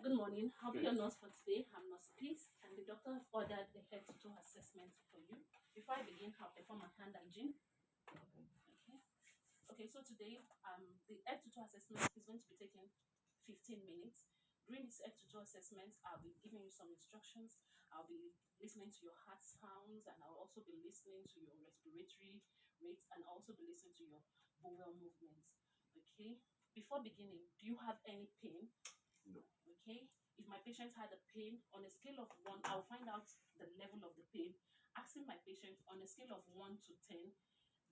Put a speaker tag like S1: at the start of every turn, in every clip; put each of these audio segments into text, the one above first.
S1: good morning. I'll be your nurse for today. I'm Nurse Peace, and the doctor has ordered a head to toe assessment for you. Before I begin, I'll perform a hand hygiene. Okay. Okay, so today, the head to toe assessment is going to be taking 15 minutes. During this head to toe assessment, I'll be giving you some instructions. I'll be listening to your heart sounds, and I'll also be listening to your respiratory rates, and also be listening to your bowel movements. Okay. Before beginning, do you have any pain?
S2: No.
S1: Okay. If my patient had a pain on a scale of 1, I'll find out the level of the pain, asking my patient on a scale of 1 to 10,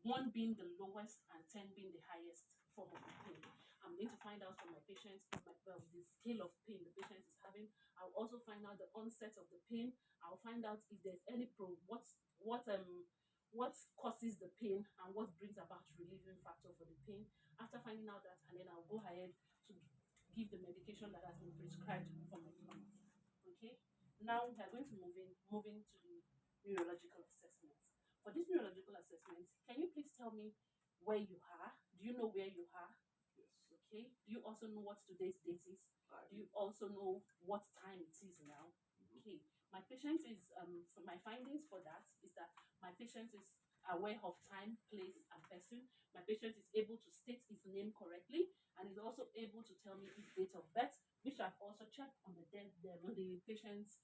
S1: 1 being the lowest and 10 being the highest form of the pain. I'm going to find out from my patient the scale of pain the patient is having. I'll also find out the onset of the pain. I'll find out if there's any what causes the pain and what brings about relieving factor for the pain. After finding out that, and then I'll go ahead to give the medication that has been prescribed for my client. Okay. Now we are going to move into the neurological assessments. For this neurological assessment, can you please tell me where you are? Do you know where you are?
S2: Yes.
S1: Okay. Do you also know what today's date is?
S2: I
S1: Do you also know what time it is now? Okay. My patient is for my findings for that is that my patient is aware of time, place, and person. My patient is able to state his name correctly and is also able to tell me his date of birth, which I've also checked on on the patient's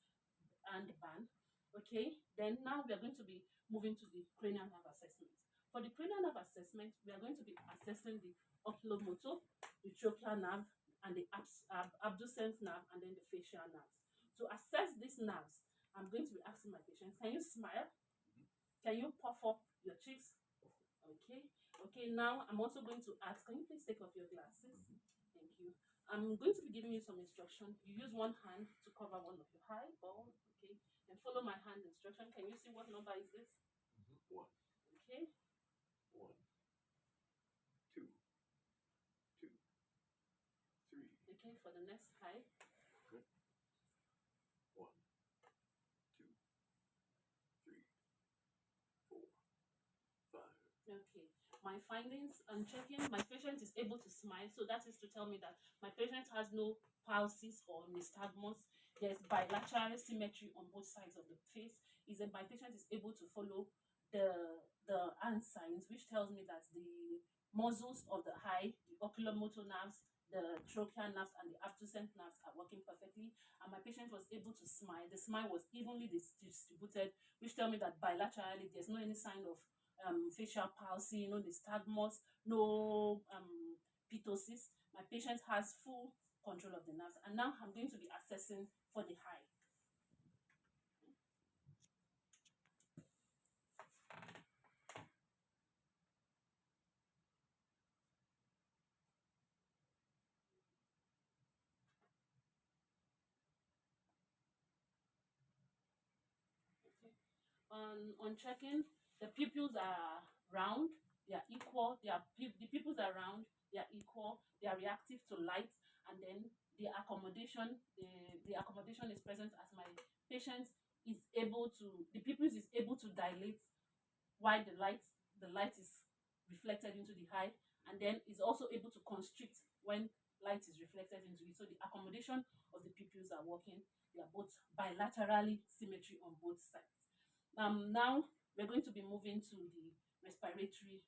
S1: handband. Okay, then now we are going to be moving to the cranial nerve assessment. For the cranial nerve assessment, we are going to be assessing the oculomotor, the trochlear nerve, and the abducens nerve, and then the facial nerves. To assess these nerves, I'm going to be asking my patients, can you smile? Can you puff up your cheeks? Okay. Okay, now I'm also going to ask, can you please take off your glasses? Thank you. I'm going to be giving you some instruction. You use one hand to cover one of your eyeball. Okay. And follow my hand instruction. Can you see what number is this?
S2: 1,
S1: Okay.
S2: 1, 2, 2, 3.
S1: Okay, for the next eye.
S2: 1, 2, 3, 4, 5.
S1: Okay. My findings on checking, my patient is able to smile. So that is to tell me that my patient has no palsies or nystagmus. There's bilateral symmetry on both sides of the face. Is that my patient is able to follow the hand signs, which tells me that the muscles of the eye, the oculomotor nerves, the trochlear nerves, and the abducens nerves are working perfectly. And my patient was able to smile. The smile was evenly distributed, which tell me that bilaterally there's no any sign of facial palsy, no nystagmus, no ptosis. My patient has full control of the nerves. And now I'm going to be assessing for the eye. Okay. On checking, the pupils are round, they are equal, the pupils are round, they are equal, they are reactive to light, and then the accommodation is present as my patient is able to the pupils is able to dilate while the light is reflected into the eye, and then is also able to constrict when light is reflected into it. So the accommodation of the pupils are working. They are both bilaterally symmetry on both sides. Now we're going to be moving to the respiratory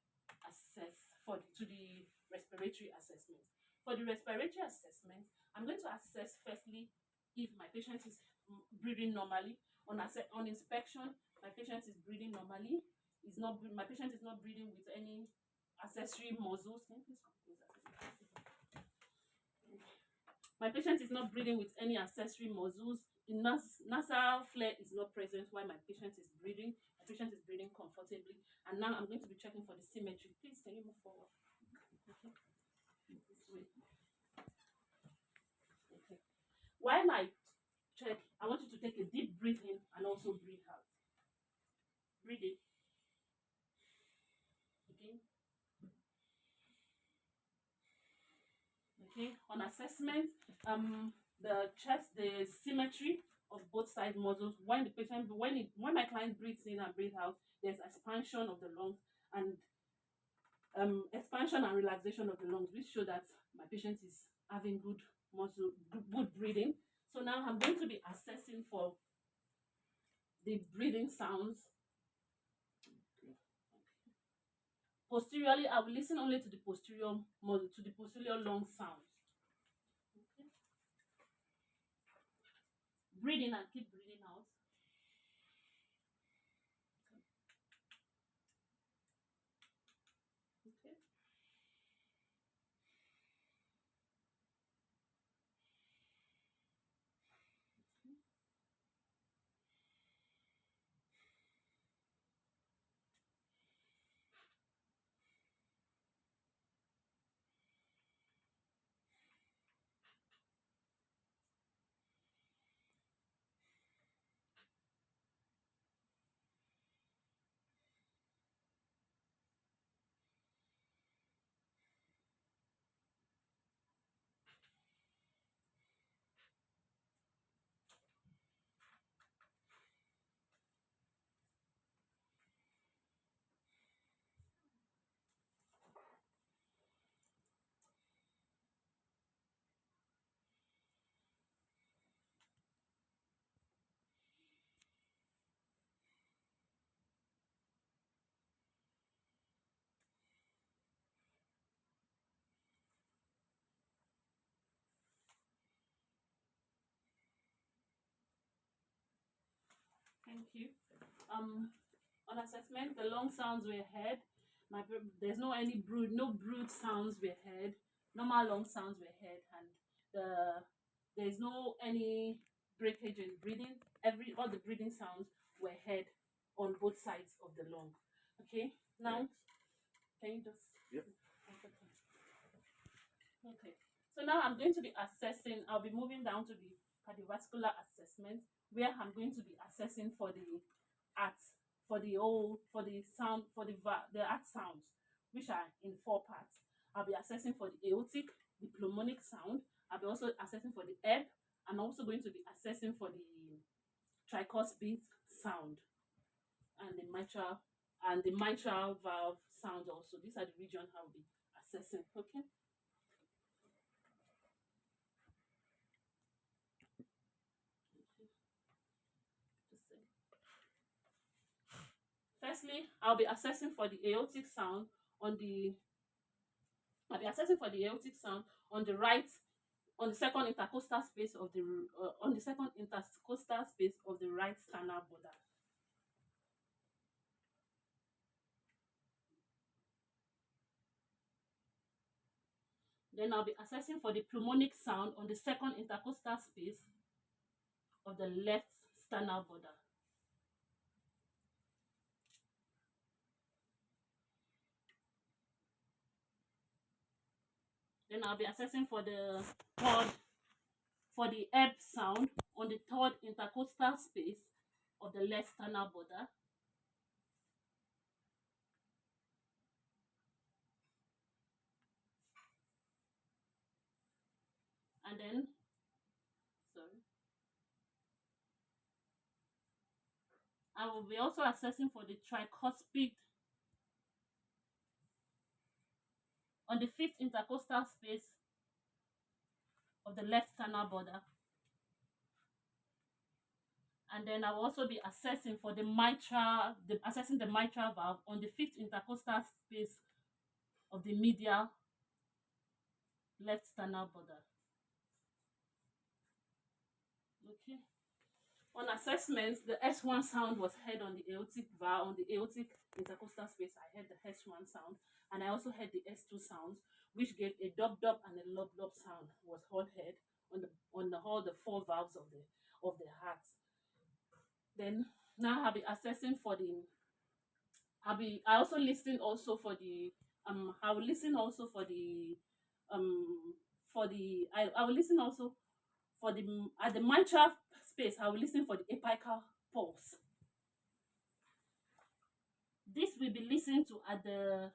S1: to the respiratory assessment. For the respiratory assessment, I'm going to assess firstly if my patient is breathing normally. On inspection, my patient is breathing normally. My patient is not breathing with any accessory muscles. Can you please come closer? My patient is not breathing with any accessory muscles. The nasal flare is not present while my patient is breathing. My patient is breathing comfortably. And now I'm going to be checking for the symmetry. Please, can you move forward? Okay. This way. Okay. While I check, I want you to take a deep breath in and also breathe out. Breathe in. Again. Okay. On assessment, the symmetry of both side muscles when when my client breathes in and breathes out, there's expansion of the lungs and expansion and relaxation of the lungs, which show that my patient is having good breathing. So now I'm going to be assessing for the breathing sounds. Posteriorly, I will listen only to the posterior long sounds. Okay. Breathe in and keep breathing out. Okay. Thank you. On assessment, the long sounds were heard. There's no brood sounds were heard. Normal long sounds were heard, and there's no any breakage in breathing. All the breathing sounds were heard on both sides of the lung. Okay. Now, can you just?
S2: Yep.
S1: Okay. So now I'm going to be assessing. I'll be moving down to the cardiovascular assessment, where I'm going to be assessing for the art, for the sound, the art sounds, which are in 4 parts. I'll be assessing for the aortic, the pulmonic sound. I'll be also assessing for the ebb. I'm also going to be assessing for the tricuspid sound and the mitral valve sound also. These are the regions I'll be assessing. Okay. Firstly, I'll be assessing for the aortic sound on the I'll be assessing for the aortic sound on the right, on the second intercostal space of the right sternal border. Then I'll be assessing for the pulmonic sound on the second intercostal space of the left sternal border. Then I'll be assessing for the ebb sound on the third intercostal space of the left sternal border. And then, I will be also assessing for the tricuspid on the fifth intercostal space of the left sternal border. And then I will also be assessing for the mitral valve on the fifth intercostal space of the medial left sternal border. Okay. On assessments, the S1 sound was heard on the aortic valve, on the aortic intercostal space. I heard the S1 sound, and I also heard the S2 sounds, which gave a dub and a lob sound was all heard on all the 4 valves of the heart. Then now I'll be assessing for the I also listen also for the I will listen also for the I will listen also for the at the mitral space. I will listen for the apical pulse. This will be listened to at the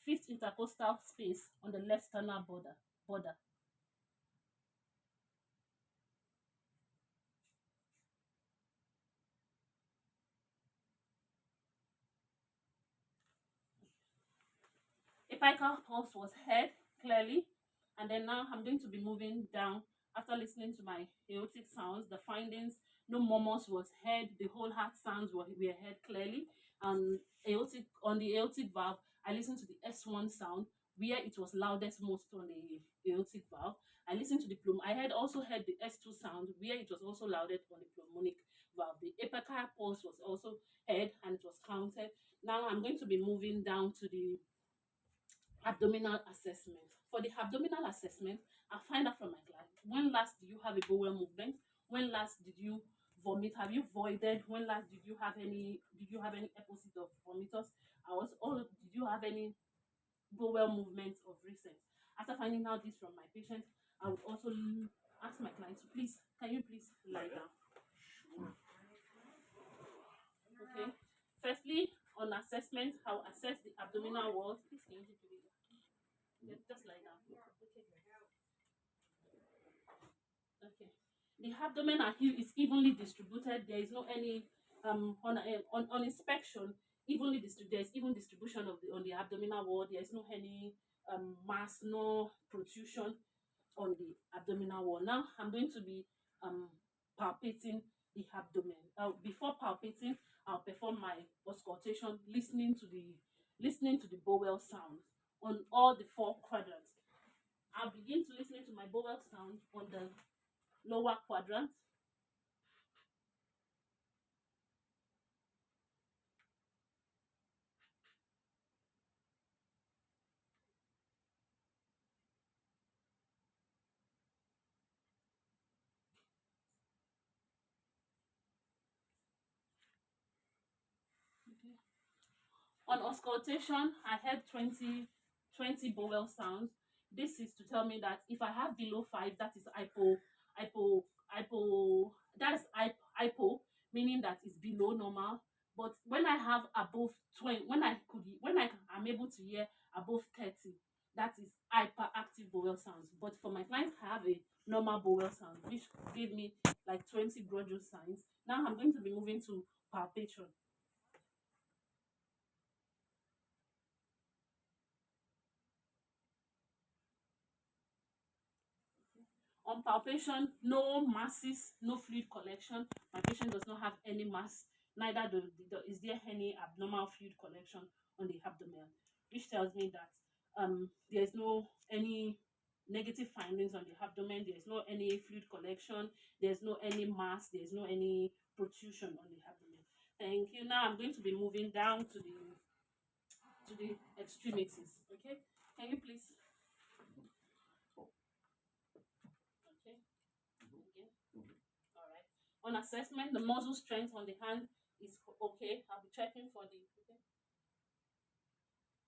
S1: fifth intercostal space on the left sternal border. Apical pulse was heard clearly, and then now I'm going to be moving down. after listening to my aortic sounds, the findings, no murmurs was heard, the whole heart sounds were heard clearly. Aortic on the aortic valve, I listened to the S1 sound where it was loudest most on the aortic valve. I had also heard the S2 sound where it was also loudest on the pulmonic valve. The apical pulse was also heard and it was counted. Now I'm going to be moving down to the abdominal assessment. For the abdominal assessment, I'll find out from my client when last did you have a bowel movement? When last did you vomit? Have you voided? When last did you have any episode of vomitus? Did you have any bowel movements of recent? After finding out this from my patient, I would also ask my client to can you please lie down? Okay. Firstly, on assessment, I'll assess the abdominal wall. Please can you take it? Just lie down. Okay. Okay. The abdomen is evenly distributed. There is no any on inspection there's even distribution of the on the abdominal wall. There is no any mass, no protrusion on the abdominal wall. Now I'm going to be palpating the abdomen. Before palpating, I'll perform my auscultation, listening to the bowel sound on all the 4 quadrants. I'll begin to listening to my bowel sound on the lower quadrant. Okay. On auscultation, I heard 20 bowel sounds. This is to tell me that if I have below 5, that is that's hypo, meaning that it's below normal. But when I have above 20, when I am able to hear above 30, that is hyperactive bowel sounds. But for my clients, I have a normal bowel sound, which gave me like 20 gradual signs. Now I'm going to be moving to palpation. On palpation, no masses, no fluid collection. My patient does not have any mass, neither is there any abnormal fluid collection on the abdomen, which tells me that there's no any negative findings on the abdomen, there's no any fluid collection, there's no any mass, there's no any protrusion on the abdomen. Thank you. Now I'm going to be moving down to the extremities. Okay, can you please? Okay. Again. All right. On assessment, the muscle strength on the hand is okay. I'll be checking for the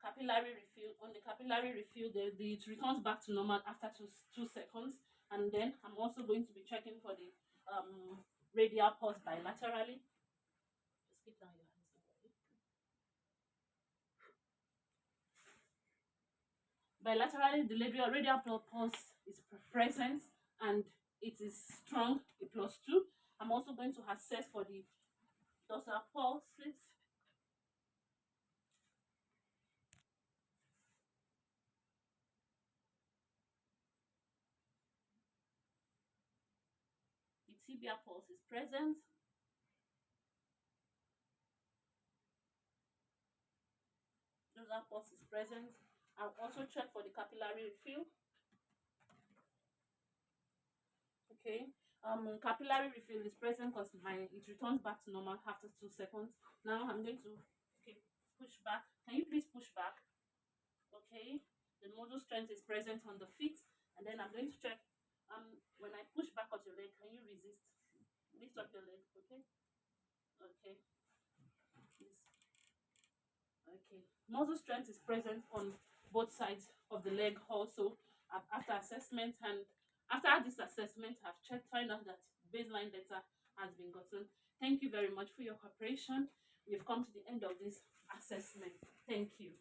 S1: capillary refill. On the capillary refill, it returns back to normal after 2 seconds. And then I'm also going to be checking for the radial pulse bilaterally. Just keep down your hands. Bilaterally, the radial pulse is present and it is strong, a +2. I'm also going to assess for the dorsal pulses. The tibial pulse is present. Dorsal pulse is present. I'll also check for the capillary refill. Okay. Capillary refill is present because it returns back to normal after 2 seconds. Now I'm going to push back. Can you please push back? Okay. The muscle strength is present on the feet, and then I'm going to check. When I push back on your leg, can you resist? Lift up your leg. Okay. Okay. Please. Okay. Muscle strength is present on both sides of the leg also after assessment, and after this assessment I've find out that baseline data has been gotten. Thank you very much for your cooperation. We've come to the end of this assessment. Thank you.